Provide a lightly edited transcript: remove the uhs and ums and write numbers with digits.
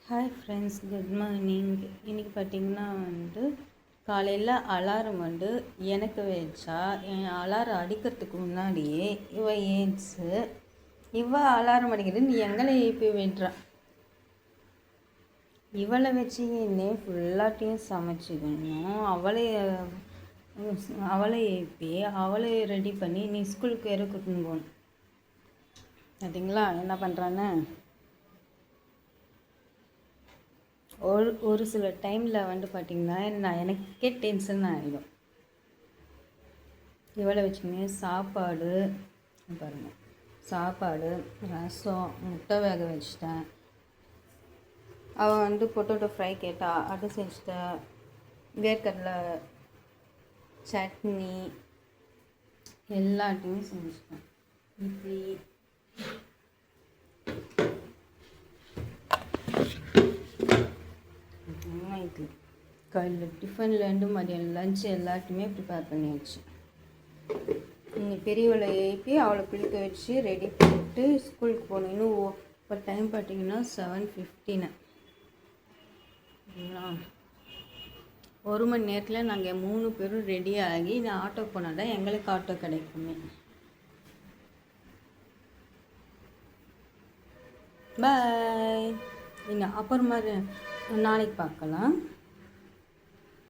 Hi friends, good morning. இன்றைக்கி பார்த்திங்கன்னா காலையில் அலாரம் எனக்கு வச்சா என் அலாரம் அடிக்கிறதுக்கு முன்னாடியே ஏஞ்சி அலாரம் அடிக்கிறது நீ எங்களை எழுப்பி விடுறான். இவளை வச்சு என்னே ஃபுல்லாட்டையும் சமைச்சிக்கணும். அவளை எழுப்பி அவளை ரெடி பண்ணி நீ ஸ்கூலுக்கு வேறு கூட்டின்னு போகணும். பார்த்தீங்களா என்ன பண்ணுறான்னு. ஒரு சில டைமில் பார்த்திங்கன்னா எனக்கே டென்ஷன் ஆகிடும். இவளை வச்சுக்கினே சாப்பாடு பாருங்கள், சாப்பாடு, ரசம், முட்டை வேக வச்சிட்டேன். அவன் பொட்டேட்டோ ஃப்ரை கேட்டால் அது செஞ்சுட்டேன். வேர்க்கடலை சட்னி எல்லாத்தையுமே செஞ்சுட்டேன். இட்லி இட்லி காலையில் டிஃபன்லேருந்து மதியம் லஞ்ச் எல்லாத்தையுமே ப்ரிப்பேர் பண்ணியாச்சு. நீங்கள் பெரியவளை எழுப்பி அவளை குளிக்க வச்சு ரெடி பண்ணிவிட்டு ஸ்கூலுக்கு போகணும். இன்னும் இப்போ டைம் பார்த்தீங்கன்னா 7:15. ஒரு மணி நேரத்தில் நாங்கள் 3 பேரும் ரெடி ஆகி நான் ஆட்டோ போனால் தான் எங்களுக்கு ஆட்டோ கிடைக்குமே. பாய். நீங்கள் அப்புறமா நாளைக்கு பார்க்கலாம்.